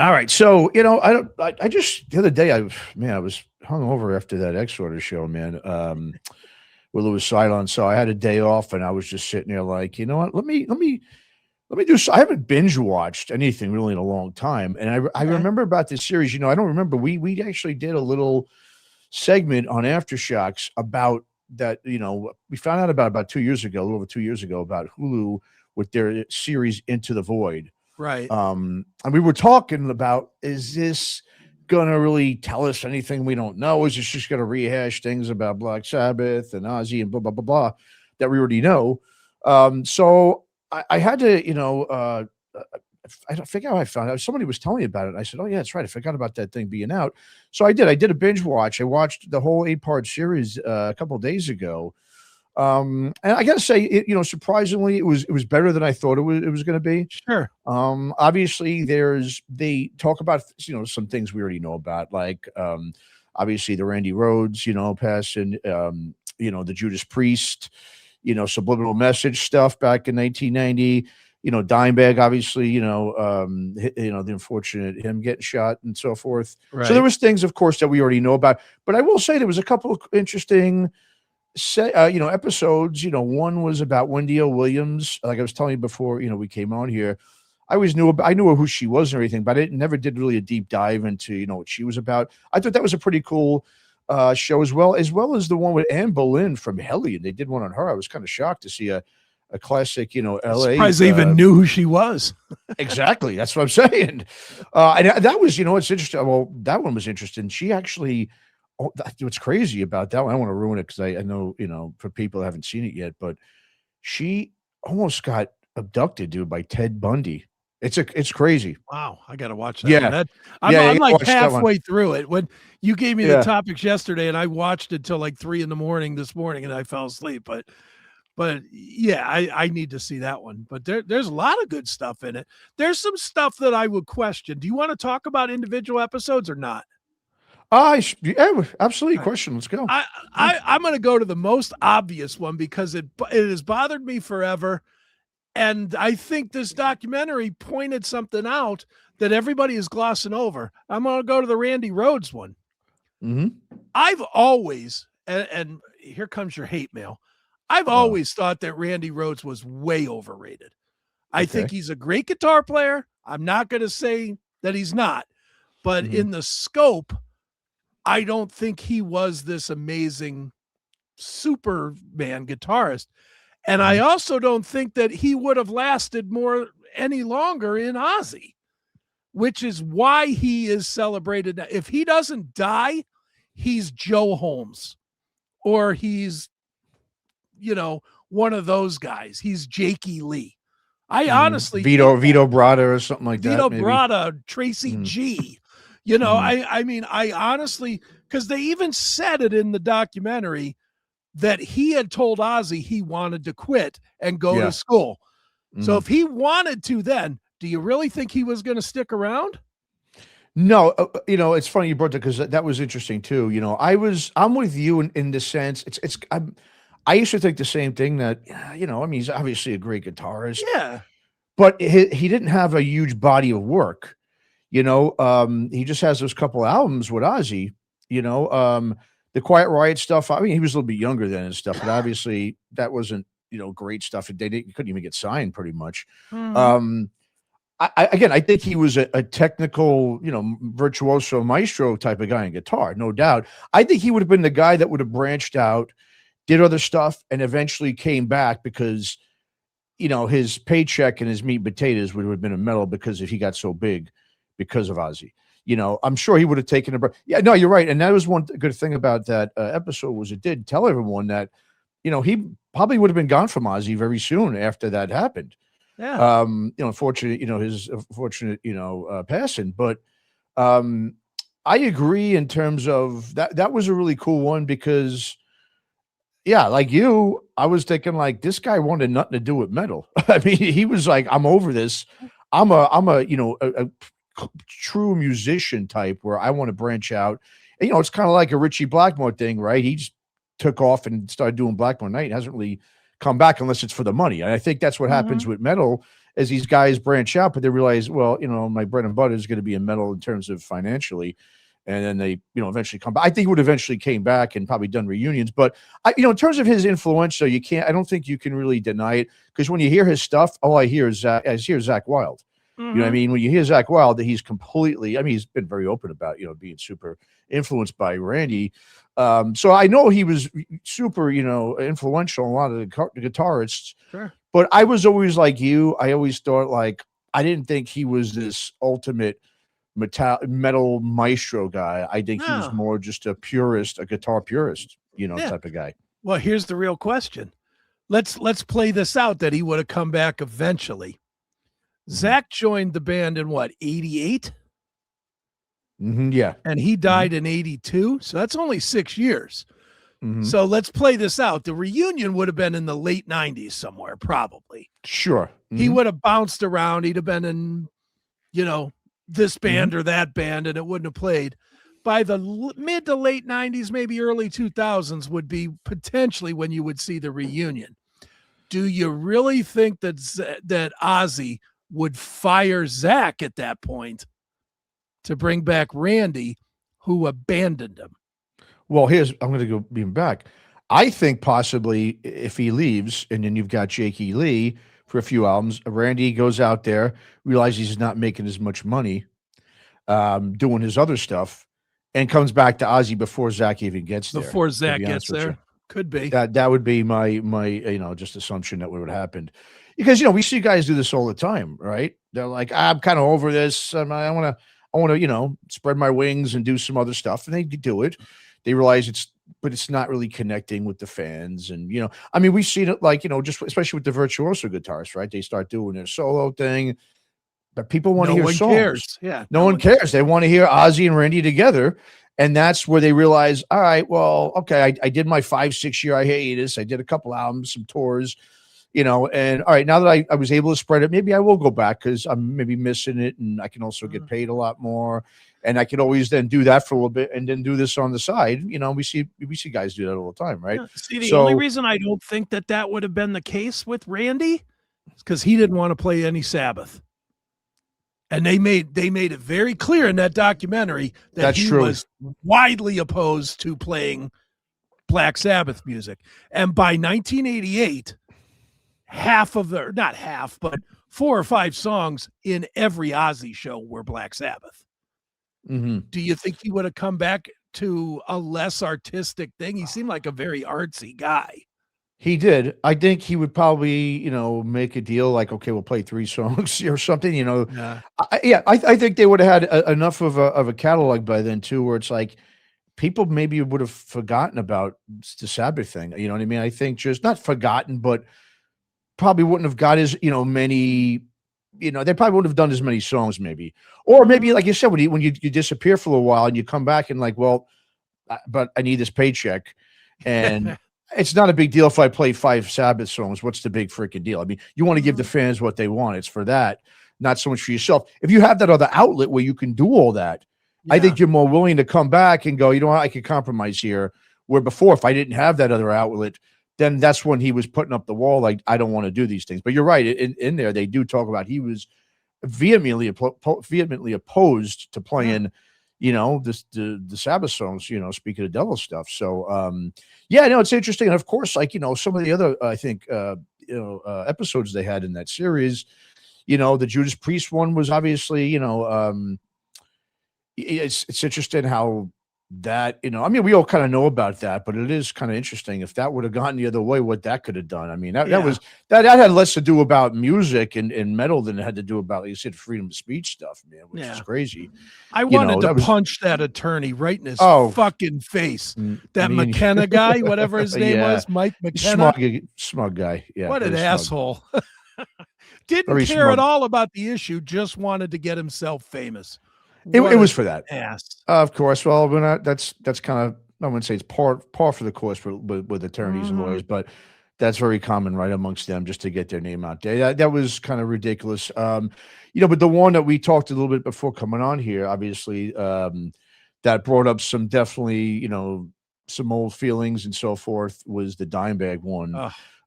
All right. So, I just, the other day, I was hungover after that X Order show, man, with Louis Silon. So I had a day off and I was just sitting there like, you know what? Let me do, I haven't binge watched anything really in a long time. And I Okay. remember about this series, I don't remember. We actually did a little segment on Aftershocks about that. We found out about 2 years ago, a little over 2 years ago, about Hulu with their series Into the Void. Right. And we were talking about, is this gonna really tell us anything we don't know? Is this just gonna rehash things about Black Sabbath and Ozzy and blah blah blah blah that we already know? So I had to, I don't forget how I found out. Somebody was telling me about it. I said, "Oh yeah, that's right. I forgot about that thing being out." So I did. I did a binge watch. I watched the whole 8-part series a couple of days ago. And I got to say, surprisingly, it was better than I thought it was going to be. Sure. Obviously, they talk about some things we already know about, like obviously the Randy Rhodes, passing, the Judas Priest, subliminal message stuff back in 1990. Dimebag, obviously, the unfortunate him getting shot and so forth. So there Right. was things, of course, that we already know about. But I will say there was a couple of interesting episodes. One was about Wendy O. Williams. Like I was telling you before, we came on here. I knew who she was and everything, but I never did really a deep dive into what she was about. I thought that was a pretty cool show as well as the one with Anne Boleyn from Hellion. They did one on her. I was kind of shocked to see a classic, L.A. Surprised they even knew who she was. Exactly. That's what I'm saying. And that was, it's interesting. Well, that one was interesting. She actually, what's crazy about that one, I don't want to ruin it because I know, for people who haven't seen it yet, but she almost got abducted, dude, by Ted Bundy. It's crazy. Wow, I got to watch that one. Yeah. I'm, Yeah. I'm You gotta like watch that one. halfway through it. When you gave me the Yeah. topics yesterday, and I watched it till like 3 a.m. this morning, and I fell asleep. But yeah, I need to see that one. But there's a lot of good stuff in it. There's some stuff that I would question. Do you want to talk about individual episodes or not? Yeah, absolutely. All right. Question. Let's go. I'm going to go to the most obvious one because it has bothered me forever. And I think this documentary pointed something out that everybody is glossing over. I'm going to go to the Randy Rhodes one. Mm-hmm. I've always, and here comes your hate mail. I've always thought that Randy Rhodes was way overrated. I think he's a great guitar player. I'm not going to say that he's not, but in the scope, I don't think he was this amazing Superman guitarist. And I also don't think that he would have lasted any longer in Ozzy, which is why he is celebrated. If he doesn't die, he's Joe Holmes, or he's, one of those guys. He's Jakey Lee. I honestly Vito Bratta or something like Vito that. Maybe. Bratta, Tracy G. I mean, I honestly, because they even said it in the documentary that he had told Ozzy he wanted to quit and go to school. So if he wanted to, then do you really think he was going to stick around? No, it's funny you brought that because that was interesting too. I'm with you in the sense I used to think the same thing that, I mean, he's obviously a great guitarist. Yeah. But he didn't have a huge body of work. He just has those couple albums with Ozzy, the Quiet Riot stuff. I mean, he was a little bit younger then and stuff, but obviously that wasn't, great stuff. You couldn't even get signed pretty much. I think he was a technical, virtuoso maestro type of guy in guitar, no doubt. I think he would have been the guy that would have branched out, did other stuff, and eventually came back because, his paycheck and his meat and potatoes would have been a metal because if he got so big because of Ozzy. I'm sure he would have taken a break. Yeah, no, you're right. And that was one good thing about that episode was it did tell everyone that, he probably would have been gone from Ozzy very soon after that happened. Yeah. Unfortunate, his unfortunate, passing. But I agree in terms of that was a really cool one because, yeah, like you, I was thinking like this guy wanted nothing to do with metal. I mean, he was like, I'm over this. I'm a true musician type where I want to branch out. And, it's kind of like a Richie Blackmore thing, right? He just took off and started doing Blackmore Night. Hasn't really come back unless it's for the money. And I think that's what happens with metal as these guys branch out, but they realize, well, my bread and butter is going to be in metal in terms of financially. And then they, eventually come back. I think he would eventually came back and probably done reunions. But in terms of his influence, I don't think you can really deny it, because when you hear his stuff, all I hear is Zach Wilde. You know what I mean? When you hear Zach Wilde, he's completely, he's been very open about, being super influenced by Randy. So I know he was super, influential on a lot of the guitarists. Sure. But I was always like you. I always thought, like, I didn't think he was this ultimate metal maestro guy. I think he was more just a purist, a guitar purist, type of guy. Well, here's the real question. Let's play this out, that he would have come back eventually. Zach joined the band in what, 88? Yeah. And he died in 82. So that's only 6 years. So let's play this out. The reunion would have been in the late 90s somewhere, probably. Sure. He would have bounced around. He'd have been in, this band or that band, and it wouldn't have played. By the mid to late 90s, maybe early 2000s would be potentially when you would see the reunion. Do you really think that Ozzy would fire Zach at that point to bring back Randy, who abandoned him? Well, I'm going to go beam back. I think possibly if he leaves, and then you've got Jakey Lee for a few albums, Randy goes out there, realizes he's not making as much money doing his other stuff, and comes back to Ozzy before Zach even gets there. Before Zach gets there. Could be. That would be my just assumption that would happen. Because, we see guys do this all the time, right? They're like, I'm kind of over this. I want to, spread my wings and do some other stuff. And they do it. They realize it's not really connecting with the fans. And, we've seen it like, just especially with the virtuoso guitarists, right? They start doing their solo thing, but people want to hear songs. Cares. Yeah. No one cares. They want to hear Ozzy and Randy together. And that's where they realize, all right, well, okay, I did my 5-6 year hiatus. I did a couple albums, some tours, and all right, now that I was able to spread it, maybe I will go back because I'm maybe missing it, and I can also get paid a lot more. And I could always then do that for a little bit and then do this on the side. We see guys do that all the time, right? Yeah. See, the only reason I don't think that would have been the case with Randy is because he didn't want to play any Sabbath. And they made it very clear in that documentary that he was widely opposed to playing Black Sabbath music. And by 1988, not half, but 4 or 5 songs in every Ozzy show were Black Sabbath. Do you think he would have come back to a less artistic thing? He seemed like a very artsy guy. He did. I think he would probably, make a deal like, okay, we'll play 3 songs or something, Yeah. I think they would have had enough of a catalog by then too, where it's like people maybe would have forgotten about the Sabbath thing. You know what I mean? I think just not forgotten, but probably wouldn't have got as, many, they probably wouldn't have done as many songs maybe. Or maybe, like you said, when you disappear for a while and you come back and like, well, but I need this paycheck. And it's not a big deal if I play 5 Sabbath songs. What's the big freaking deal? I mean, you want to give the fans what they want. It's for that, not so much for yourself. If you have that other outlet where you can do all that, I think you're more willing to come back and go, you know what, I could compromise here. Where before, if I didn't have that other outlet, then that's when he was putting up the wall. Like, I don't want to do these things. But you're right. In there, they do talk about he was vehemently opposed to playing, the Sabbath songs, speaking of devil stuff. So, it's interesting. And of course, like, some of the other, I think, episodes they had in that series, the Judas Priest one was obviously, it's interesting how that, we all kind of know about that, but it is kind of interesting if that would have gone the other way, what that could have done. I mean, that had less to do about music and metal than it had to do about, like you said, freedom of speech stuff, man, which is crazy. I wanted to punch that attorney right in his fucking face. That McKenna guy, whatever his name was, Mike McKenna. Smug guy. Yeah. What an asshole. Didn't care at all about the issue, just wanted to get himself famous. It was for that. Ass. Of course. Well, we're not, that's kind of, I wouldn't say it's par for the course with attorneys and lawyers, but that's very common right amongst them just to get their name out there. That was kind of ridiculous. But the one that we talked a little bit before coming on here, obviously, that brought up some definitely, some old feelings and so forth was the Dimebag one.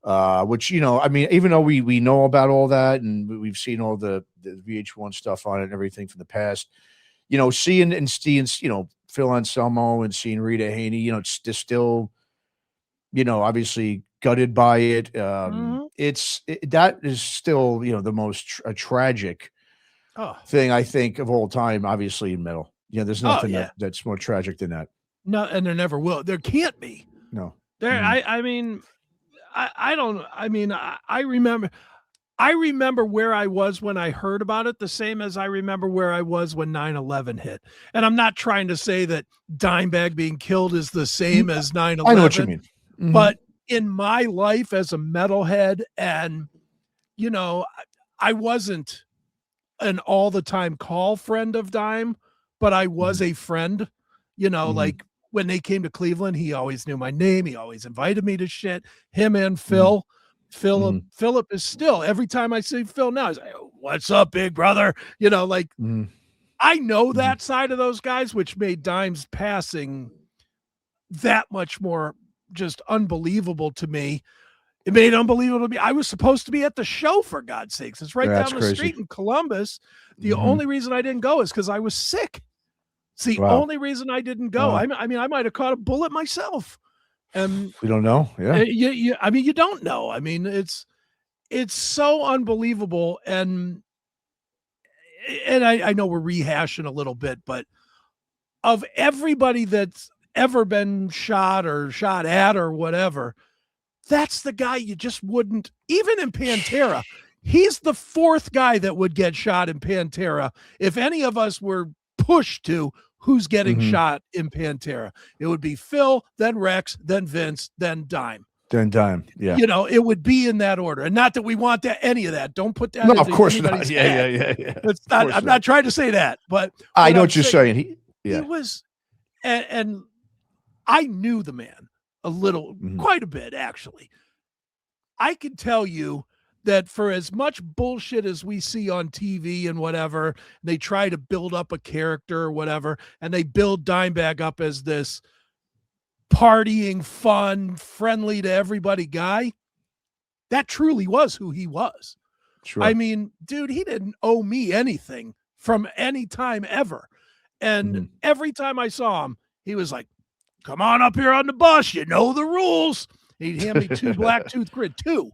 which, I mean, even though we know about all that and we've seen all the VH1 stuff on it and everything from the past, seeing and seeing, Phil Anselmo and seeing Rita Haney, it's just still, obviously gutted by it. That is still, the most tragic thing I think of all time, obviously in metal. There's nothing that's more tragic than that. No, and there never will. There can't be. No. There, I mean, I don't. I mean, I remember. I remember where I was when I heard about it, the same as I remember where I was when 9/11 hit. And I'm not trying to say that Dimebag being killed is the same as 9/11. I know what you mean. Mm-hmm. But in my life as a metalhead, and I wasn't an all the time call friend of Dime, but I was a friend. Like when they came to Cleveland, he always knew my name. He always invited me to shit. Him and Phil. Philip is still, every time I see Phil now, he's like, "What's up, big brother?" I know that side of those guys, which made Dime's passing that much more just unbelievable to me. It made it unbelievable to me. I was supposed to be at the show, for God's sakes. It's right down the street in Columbus. The only reason I didn't go is because I was sick. It's the only reason I didn't go. I mean, I might have caught a bullet myself. And we don't know. Yeah. I mean, you don't know. I mean, it's so unbelievable. And I know we're rehashing a little bit, but of everybody that's ever been shot or shot at or whatever, that's the guy you just wouldn't, even in Pantera, he's the fourth guy that would get shot in Pantera. If any of us were pushed to who's getting shot in Pantera, it would be Phil, then Rex, then Vince, then Dime. Yeah. It would be in that order. And not that we want any of that. Don't put that. No, of course not. Yeah. It's not, I'm not trying to say that, but I know what you're saying. He was, and I knew the man a little, quite a bit, actually. I can tell you that for as much bullshit as we see on TV and whatever, they try to build up a character or whatever, and they build Dimebag up as this partying, fun, friendly to everybody guy. That truly was who he was. Sure. I mean, dude, he didn't owe me anything from any time ever. And every time I saw him, he was like, "Come on up here on the bus. You know the rules." He'd hand me 2 black tooth grid, 2.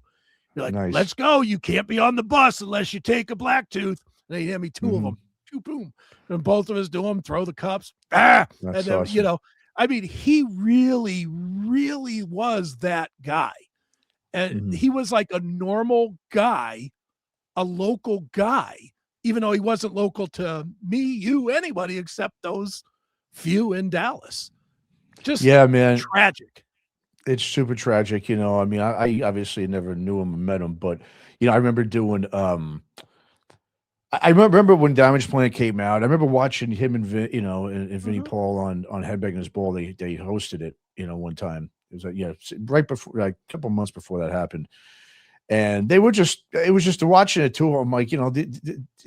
You're like, nice. "Let's go. You can't be on the bus unless you take a black tooth." And he'd hand me 2 of them. 2, boom. And both of us do them, throw the cups. And then, awesome. I mean, he really, really was that guy. And he was like a normal guy, a local guy, even though he wasn't local to me, you, anybody except those few in Dallas. Just man, tragic. It's super tragic. I mean, I obviously never knew him or met him, but I remember doing I remember when Damage Plan came out. I remember watching him and and Vinnie Paul on Headbangers Ball. They hosted it, one time. It was like, right before, like a couple months before that happened. And it was just watching it too. I'm like,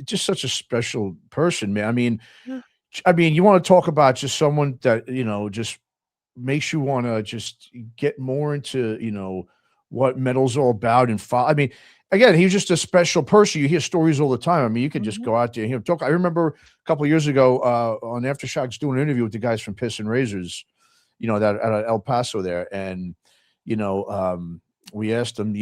just such a special person, man. I mean, you want to talk about just someone that, just makes you want to just get more into, what metal's all about and follow. I mean, again, he was just a special person. You hear stories all the time. I mean, you could just go out there and hear him talk. I remember a couple of years ago on Aftershocks doing an interview with the guys from Piss and Razors, that at El Paso there. And, we asked them,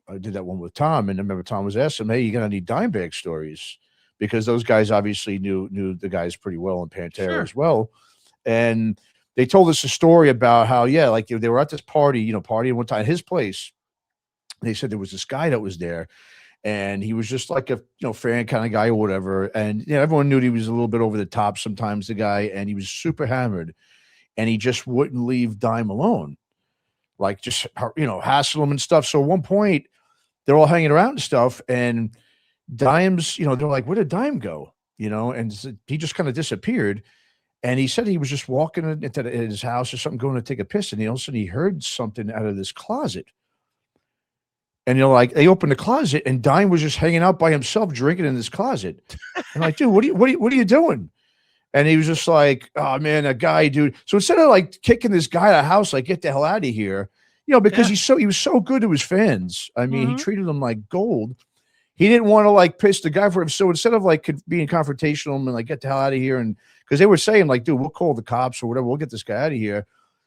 I did that one with Tom, and I remember Tom was asking him, "Hey, you got any Dimebag stories?" Because those guys obviously knew the guys pretty well in Pantera as well. And they told us a story about how, like they were at this party, partying one time at his place. They said there was this guy that was there, and he was just like a fan kind of guy or whatever. And everyone knew he was a little bit over the top sometimes, the guy, and he was super hammered, and he just wouldn't leave Dime alone, like just hassle him and stuff. So at one point, they're all hanging around and stuff, and Dime's, they're like, "Where did Dime go?" And he just kind of disappeared. And he said he was just walking into his house or something, going to take a piss, and all of a sudden he heard something out of this closet. And like they opened the closet, and Dime was just hanging out by himself, drinking in this closet. And like, "Dude, what are you doing?" And he was just like, "Oh man, that guy, dude." So instead of like kicking this guy out of the house, like, "Get the hell out of here," because Yeah. he was so good to his fans. I mean, he Mhm. treated them like gold. He didn't want to like piss the guy for him. So instead of like being confrontational and like get the hell out of here, and because they were saying like, dude, we'll call the cops or whatever, we'll get this guy out of here.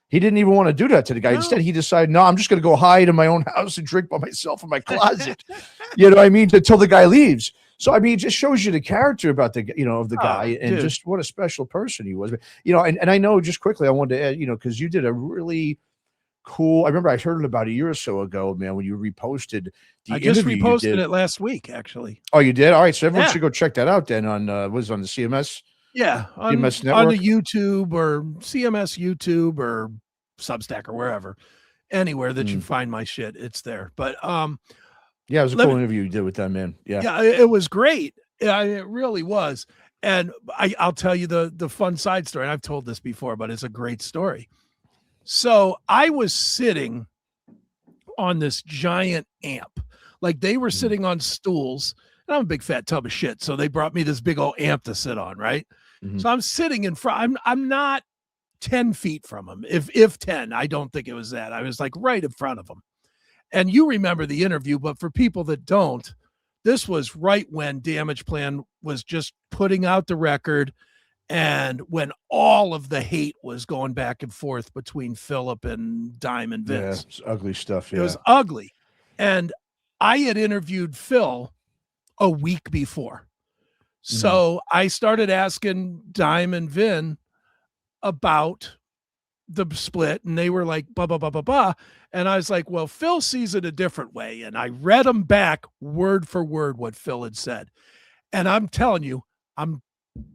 He didn't even want to do that to the guy. No. Instead, he decided, no, I'm just going to go hide in my own house and drink by myself in my closet. You know what I mean? Until the guy leaves. So I mean, it just shows you the character about the of the guy and dude. just what a special person he was. And I know just quickly I wanted to add, because you did a really cool. I remember I heard it about a year or so ago, man, when you reposted the I just interview you reposted did. it last week, actually. Oh, you did? All right, so everyone Yeah. should go check that out then on was it on the CMS? Yeah, on CMS the network? YouTube or CMS YouTube or Substack or wherever, anywhere that you find my shit, it's there. But Yeah, it was a cool interview you did with that man. Yeah. yeah, it was great. Yeah, it really was. And I'll tell you the fun side story. And I've told this before, but it's a great story. So I was sitting on this giant amp. Like they were sitting on stools, and I'm a big fat tub of shit. So they brought me this big old amp to sit on, right? So I'm sitting in front. I'm not 10 feet from him. If 10, I don't think it was that. I was like right in front of him. And you remember the interview, but for people that don't, this was right when Damage Plan was just putting out the record and when all of the hate was going back and forth between Philip and Dime and Vince. Yeah, it's ugly stuff. Yeah. It was ugly. And I had interviewed Phil a week before. So I started asking Dime and Vin about the split, and they were like, blah, blah, blah, blah, blah. And I was like, well, Phil sees it a different way. And I read them back word for word what Phil had said. And I'm telling you, I'm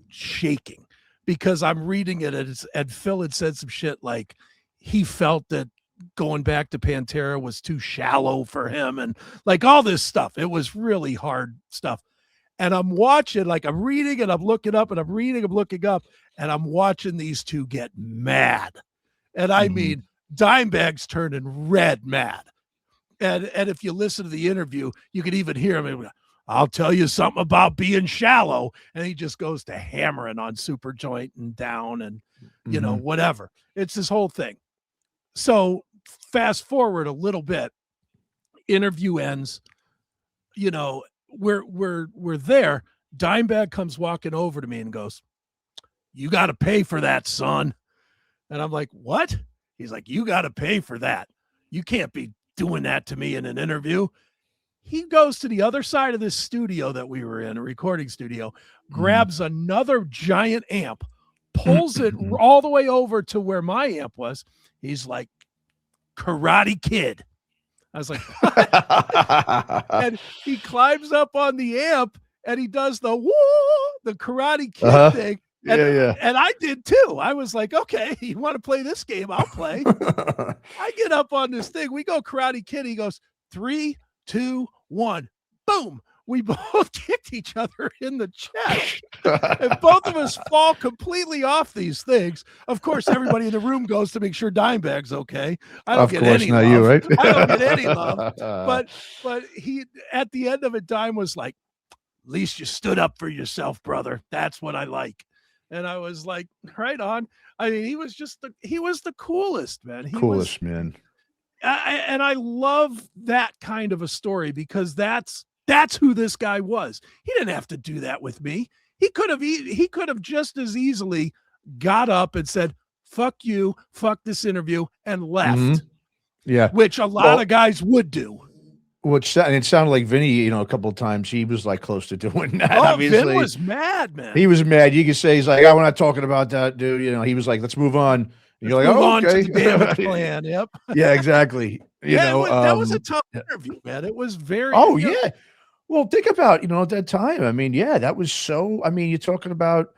shaking because I'm reading it, and Phil had said some shit like he felt that going back to Pantera was too shallow for him and like all this stuff. It was really hard stuff. And I'm watching, like I'm reading and I'm looking up and I'm reading, I'm looking up, and I'm watching these two get mad. And I mean, Dimebag's turning red mad. And if you listen to the interview, you can even hear him. I'll tell you something about being shallow. And he just goes to hammering on Superjoint and Down and, whatever. It's this whole thing. So fast forward a little bit, interview ends, we're there. Dimebag comes walking over to me and goes, "You got to pay for that, son." And I'm like, "What?" He's like, "You got to pay for that. You can't be doing that to me in an interview." He goes to the other side of this studio that we were in, a recording studio, grabs another giant amp, pulls it all the way over to where my amp was. He's like, "Karate Kid." I was like, what? And he climbs up on the amp and he does the Karate Kid thing. And, and I did too. I was like, okay, you want to play this game? I'll play. I get up on this thing. We go Karate Kid. He goes 3, 2, 1, boom. We both kicked each other in the chest. And both of us fall completely off these things. Of course, everybody in the room goes to make sure Dimebag's okay. I don't get any love. You, right? I don't get any love. But he, at the end of it, Dime was like, "At least you stood up for yourself, brother. That's what I like." And I was like, right on. I mean, he was the coolest, man. Coolest, man. And I love that kind of a story because that's who this guy was. He didn't have to do that with me. He could have just as easily got up and said, "Fuck you, fuck this interview," and left. Yeah. Which a lot of guys would do. And it sounded like Vinny, a couple of times he was like close to doing that. Oh, obviously. Vin was mad, man. He was mad. You could say he's like, "Oh, we're not talking about that, dude." He was like, "Let's move on." And you're like, Move "Oh, on okay." to the Damage Plan. Yep. Yeah, exactly. That was a tough interview, man. It was very. Oh yeah. Well, think about at that time. I mean, yeah, that was so. I mean, you're talking about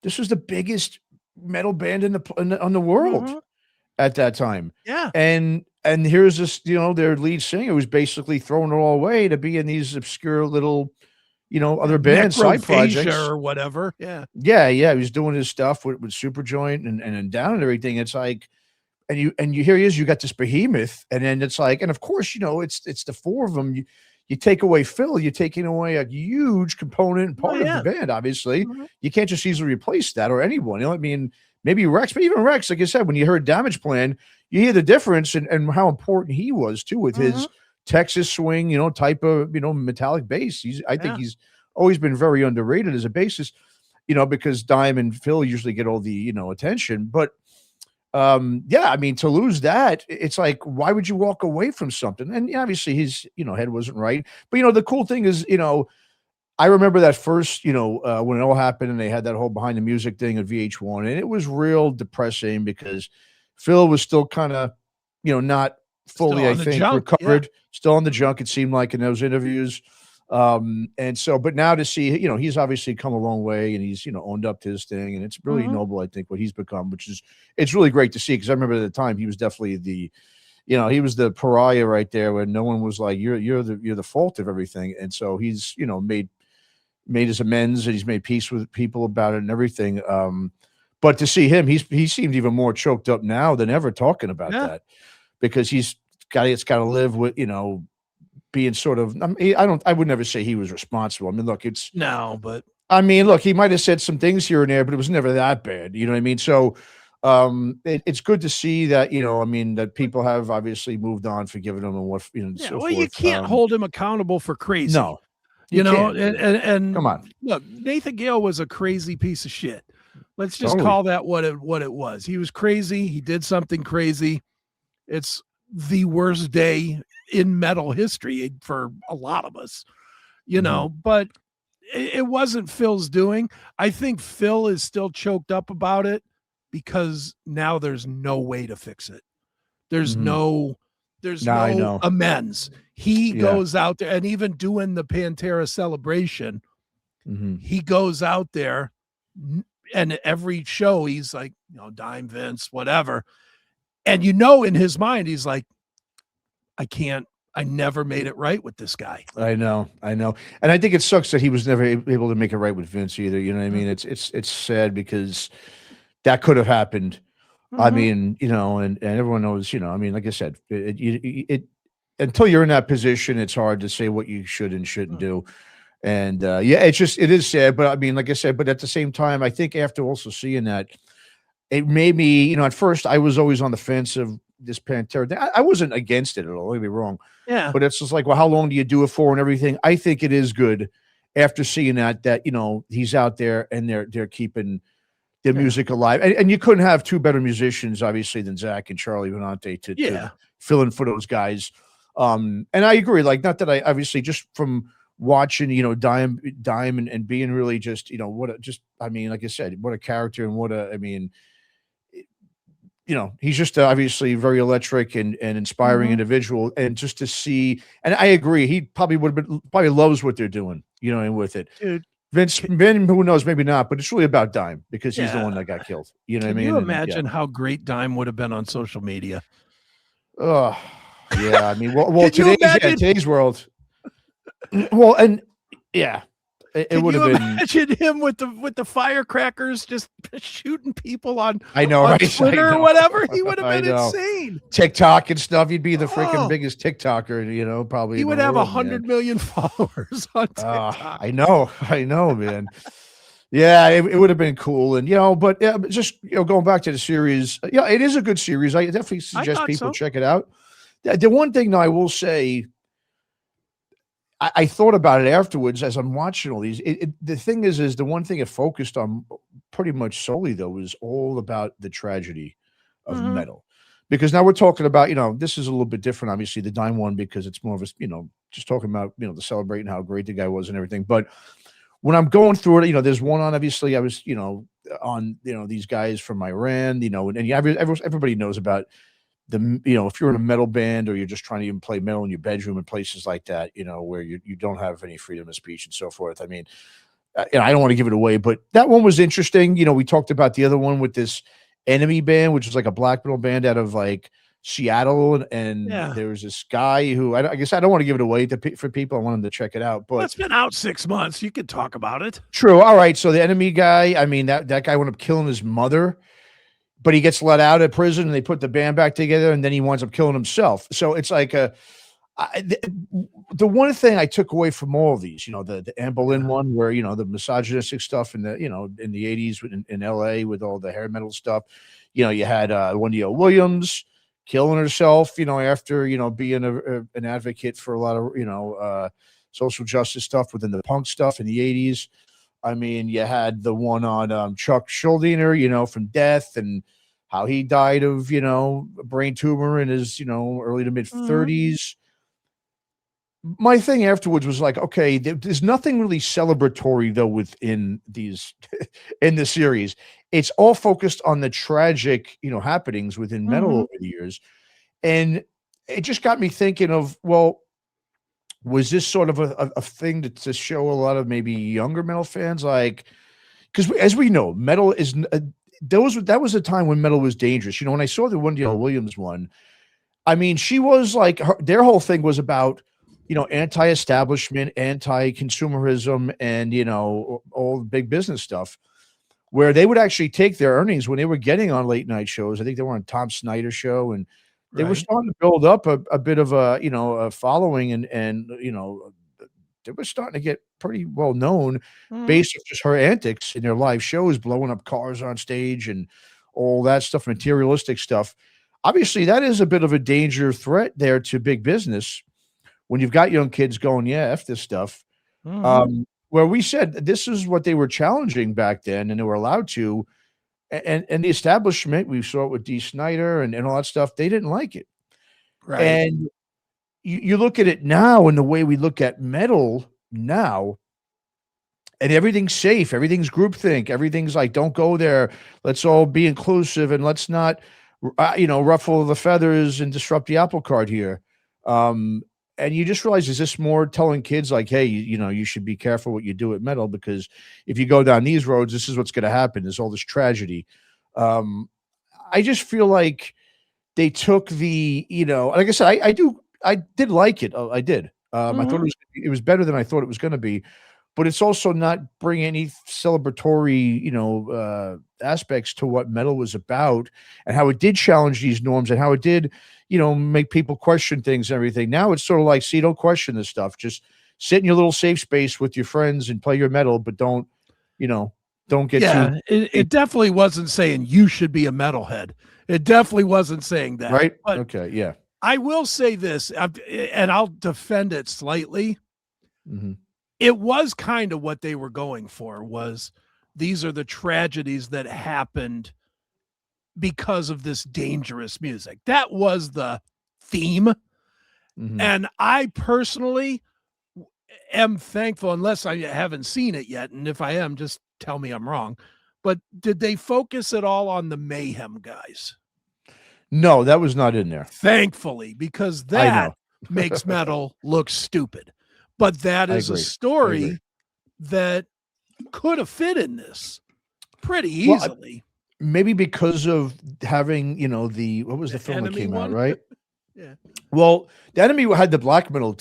this was the biggest metal band on the world at that time. Yeah. And here's this, their lead singer was basically throwing it all away to be in these obscure little, other band side projects or whatever. Yeah. Yeah. He was doing his stuff with Superjoint and Down and everything. It's like, and you here he is, you got this behemoth, and then it's like, and of course, it's the four of them. You take away Phil, you're taking away a huge component and part of the band. Obviously, you can't just easily replace that or anyone. I mean, maybe Rex, but even Rex, like I said, when you heard Damage Plan, you hear the difference and how important he was too with his Texas swing, type of, metallic bass. I think he's always been very underrated as a bassist, because Dime and Phil usually get all the, attention. But yeah, I mean, to lose that, it's like, why would you walk away from something? And obviously his, head wasn't right. But, the cool thing is, I remember that first, when it all happened and they had that whole behind the music thing at VH1, and it was real depressing because Phil was still kind of, not fully, I think, recovered, still on the junk, it seemed like in those interviews. And so, but now to see, he's obviously come a long way and he's, owned up to his thing, and it's really noble, I think, what he's become, it's really great to see. Cause I remember at the time he was definitely he was the pariah right there where no one was like, you're the fault of everything. And so he's, made his amends and he's made peace with people about it and everything. But to see him, he seemed even more choked up now than ever talking about that, because it's got to live with, being sort of, I would never say he was responsible. I mean, look, he might have said some things here and there, but it was never that bad. You know what I mean? So it's good to see that, that people have obviously moved on, forgiven him, and what, so forth. You can't hold him accountable for crazy. No. And come on. Look, Nathan Gale was a crazy piece of shit. Let's just call that what it was. He was crazy. He did something crazy. It's the worst day in metal history for a lot of us, but it wasn't Phil's doing. I think Phil is still choked up about it because now there's no way to fix it. There's no amends. He goes out there, and even doing the Pantera celebration, he goes out there, and every show he's like, Dime, Vince, whatever. And in his mind, he's like, I never made it right with this guy. I know. And I think it sucks that he was never able to make it right with Vince either. You know what I mean? It's sad because that could have happened. I mean, and everyone knows, like I said, it until you're in that position, it's hard to say what you should and shouldn't do. And it is sad. But I mean, like I said, but at the same time, I think after also seeing that, it made me, at first I was always on the fence of this Pantera thing. I wasn't against it at all. Don't get me wrong. Yeah. But it's just like, well, how long do you do it for and everything? I think it is good after seeing that, he's out there and they're keeping their music alive. And you couldn't have two better musicians, obviously, than Zach and Charlie Benante to fill in for those guys. And I agree. Like, not that I obviously just from watching, Dime and being really just, like I said, what a character and he's just obviously very electric and inspiring individual. And just to see, and I agree, he probably loves what they're doing, and with it. Dude, Vin, who knows, maybe not, but it's really about Dime because he's the one that got killed. You know what I mean? Can you imagine how great Dime would have been on social media? Oh, yeah. I mean, well, today's world. Well, and yeah, it would have been. Imagine him with the firecrackers just shooting people on. I know, on right? Twitter or whatever. He would have been insane. TikTok and stuff. You'd be the freaking biggest TikToker. Probably. He would have 100 million followers on TikTok. I know, man. Yeah, it would have been cool, and but just going back to the series. Yeah, it is a good series. I definitely suggest people check it out. The one thing, though, I will say. I thought about it afterwards as I'm watching all these. The thing is the one thing it focused on pretty much solely, though, was all about the tragedy of metal. Because now we're talking about, this is a little bit different, obviously, the Dime one, because it's more of a, just talking about, the celebrating how great the guy was and everything. But when I'm going through it, there's one on, obviously, I was, on, these guys from Iran, and everybody knows about if you're in a metal band or you're just trying to even play metal in your bedroom and places like that, where you don't have any freedom of speech and so forth. I mean, I don't want to give it away, but that one was interesting. We talked about the other one with this Enemy band, which is like a black metal band out of like Seattle. And there was this guy who, I guess I don't want to give it away for people. I want them to check it out, but it's been out 6 months. You could talk about it. True. All right. So the Enemy guy, I mean, that guy wound up killing his mother. But he gets let out of prison and they put the band back together and then he winds up killing himself. So it's like the one thing I took away from all of these, the Anne Boleyn one where, the misogynistic stuff in the, in the 80s in LA with all the hair metal stuff, you had Wendy O. Williams killing herself, after, being an advocate for a lot of, social justice stuff within the punk stuff in the 80s. I mean, you had the one on Chuck Schuldiner, from Death, and how he died of, a brain tumor in his, early to mid 30s. My thing afterwards was like, okay, there's nothing really celebratory though within these in the series. It's all focused on the tragic, happenings within metal over the years. And it just got me thinking of, well, was this sort of a thing to show a lot of maybe younger metal fans? Like, because as we know, metal is that was a time when metal was dangerous. When I saw the Wendy L. Williams one, I mean, she was like, their whole thing was about, anti-establishment, anti-consumerism, and, all the big business stuff, where they would actually take their earnings when they were getting on late night shows. I think they were on Tom Snyder's show, and they were starting to build up a bit of a following, and they were starting to get pretty well known based on just her antics in their live shows, blowing up cars on stage and all that stuff, materialistic stuff. Obviously, that is a bit of a danger threat there to big business when you've got young kids going, yeah, F this stuff. Where we said this is what they were challenging back then, and they were allowed to. And the establishment, we saw it with Dee Snider and all that stuff, they didn't like it. Right. And you look at it now, and the way we look at metal now, and everything's safe, everything's groupthink, everything's like, don't go there. Let's all be inclusive, and let's not, ruffle the feathers and disrupt the apple cart here. And you just realize, is this more telling kids like, hey, you should be careful what you do at metal, because if you go down these roads, this is what's going to happen. There's all this tragedy. I just feel like they took the, like I said, I did like it. I did. I thought it was better than I thought it was going to be, but it's also not bringing any celebratory, aspects to what metal was about, and how it did challenge these norms, and how it did, make people question things and everything. Now it's sort of like, see, don't question this stuff. Just sit in your little safe space with your friends and play your metal, but don't get too. It definitely wasn't saying you should be a metalhead. It definitely wasn't saying that. Right. But okay. Yeah. I will say this, and I'll defend it slightly. It was kind of what they were going for, was these are the tragedies that happened because of this dangerous music. That was the theme. And I personally am thankful, unless I haven't seen it yet, and if I am, just tell me I'm wrong, but did they focus at all on the Mayhem guys? No, that was not in there. Thankfully, because that makes metal look stupid. But that is a story that could have fit in this pretty easily. Maybe because of having, what was the film that came out, right? Yeah. Well, the Enemy had the black metal,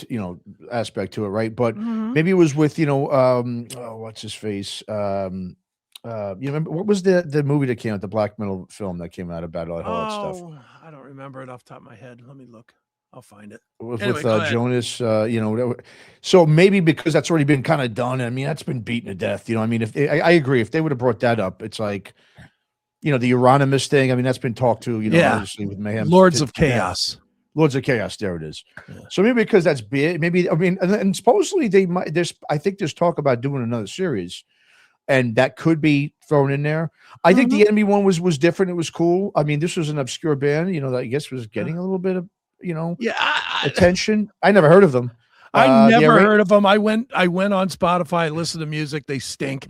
aspect to it, right? But maybe it was with, what's his face? You remember what was the movie that came out, the black metal film that came out about all that stuff? I don't remember it off the top of my head. Let me look. I'll find it. With Jonas, whatever. So maybe because that's already been kind of done. I mean, that's been beaten to death. I mean, if I agree, if they would have brought that up, it's like, the Euronymous thing. I mean, that's been talked to, obviously with Mayhem. Lords of Chaos. Lords of Chaos. There it is. Yeah. So maybe because that's big, maybe, I mean, and supposedly they might, I think there's talk about doing another series, and that could be thrown in there. I think the Enemy one was different. It was cool. I mean, this was an obscure band, that I guess was getting a little bit of, attention. I never heard of them. I never heard of them. I went on Spotify, listened to music. They stink.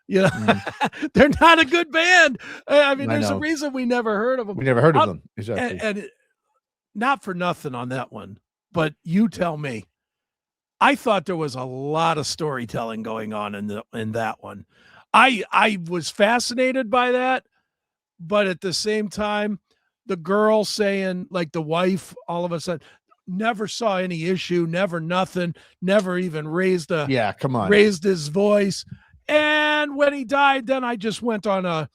They're not a good band. I mean, there's a reason we never heard of them. We never heard of them. Exactly. And not for nothing on that one, but you tell me. I thought there was a lot of storytelling going on in that one. I was fascinated by that, but at the same time, the girl saying, like, the wife all of a sudden never saw any issue, never nothing, never even raised his voice. And when he died, then I just went on a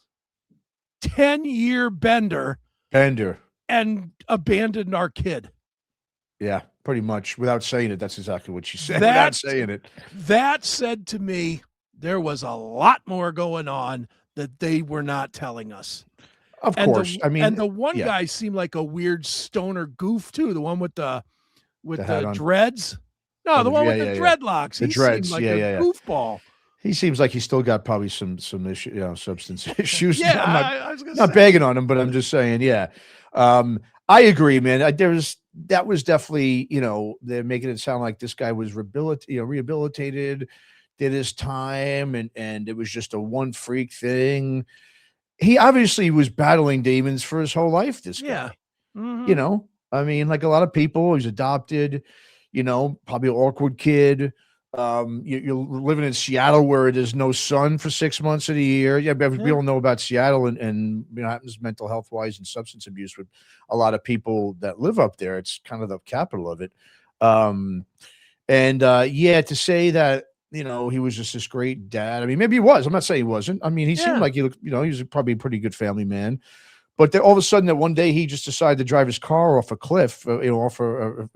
10-year bender and abandoned our kid. Yeah, pretty much. Without saying it, that's exactly what she said. Without saying it. That said to me, there was a lot more going on that they were not telling us. Of And course. I mean, the one yeah, guy seemed like a weird stoner goof too. The one with the hat on. dreads. No, Oh, the one with the yeah. dreadlocks. The He seemed dreads. like Yeah, a yeah. goofball. He seems like he's still got probably some issue, substance issues. Yeah, I'm I was gonna not say. bagging on him, but I'm just saying, yeah. I agree, man. That was definitely, they're making it sound like this guy was rehabilitated, did his time, and it was just a one freak thing. He obviously was battling demons for his whole life. This Yeah. guy, Mhm. I mean, like a lot of people, he's adopted, probably an awkward kid. You're living in Seattle where there's no sun for 6 months of the year. Yeah, but we Yeah. all know about Seattle and happens mental health wise and substance abuse with a lot of people that live up there. It's kind of the capital of it. Yeah, to say that he was just this great dad. I mean, maybe he was. I'm not saying he wasn't. I mean, he seemed Yeah. like he looked. He was probably a pretty good family man. But then all of a sudden, that one day he just decided to drive his car off a cliff, off a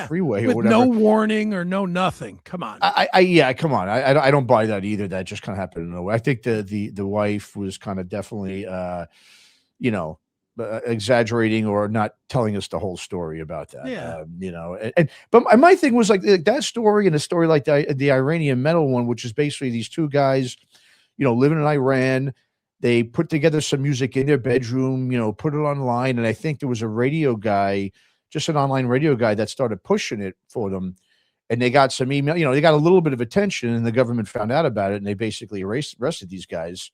freeway with or whatever. no warning or no nothing. Come on. Yeah, come on. I don't buy that either. That just kind of happened in a way. I think the wife was kind of definitely, exaggerating or not telling us the whole story about that. Yeah. But my thing was like that story and a story like the Iranian metal one, which is basically these two guys, living in Iran. They put together some music in their bedroom, put it online. And I think there was a radio guy, just an online radio guy that started pushing it for them. And they got some email, they got a little bit of attention and the government found out about it. And they basically arrested these guys.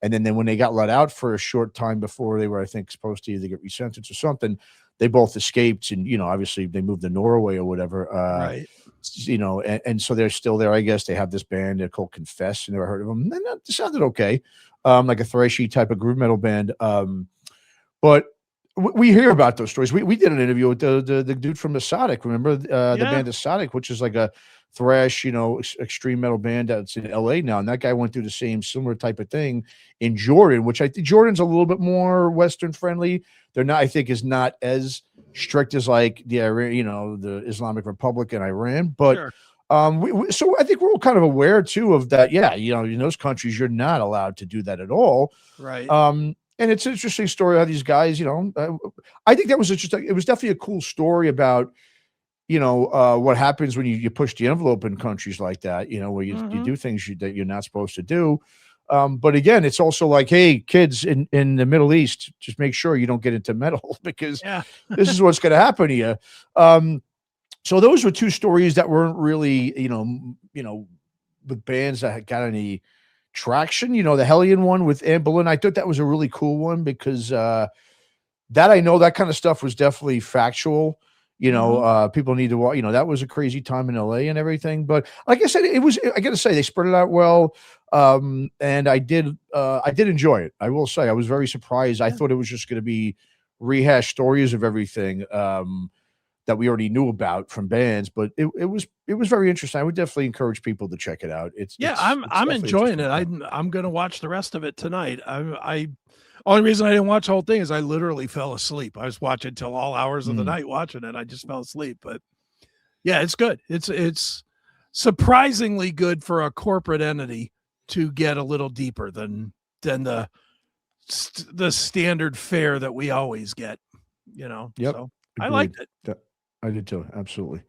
And then when they got let out for a short time before they were, I think, supposed to either get resentenced or something, they both escaped. And, obviously they moved to Norway or whatever. Right. And so they're still there, I guess. They have this band, they're called Confess. I never heard of them. And that sounded okay. Like a thrashy type of groove metal band. But we hear about those stories. We did an interview with the dude from Asadic. Remember the band Asadic, which is like a thrash, extreme metal band that's in LA now. And that guy went through the similar type of thing in Jordan, which I think Jordan's a little bit more Western friendly. They're not, I think, is not as strict as like the Iran, the Islamic Republic in Iran. But Sure. So I think we're all kind of aware too of that. Yeah, in those countries, you're not allowed to do that at all. Right. And it's an interesting story how these guys, I think that was interesting. It was definitely a cool story about, what happens when you push the envelope in countries like that, where you do things that you're not supposed to do. But again, it's also like, hey, kids in the Middle East, just make sure you don't get into metal because this is what's going to happen to you. So those were two stories that weren't really, with bands that got any traction. The Hellion one with Anne Boleyn, I thought that was a really cool one because that I know that kind of stuff was definitely factual. People need to watch. That was a crazy time in LA and everything. But like I said, it was. I got to say, they spread it out well, and I did enjoy it. I will say, I was very surprised. I thought it was just going to be rehashed stories of everything. That we already knew about from bands, but it was very interesting. I would definitely encourage people to check it out. I'm enjoying it. I'm going to watch the rest of it tonight. I only reason I didn't watch the whole thing is I literally fell asleep. I was watching till all hours of the night watching it. I just fell asleep, but yeah, it's good. It's surprisingly good for a corporate entity to get a little deeper than the standard fare that we always get, Yep. So I liked it. I did too. Absolutely.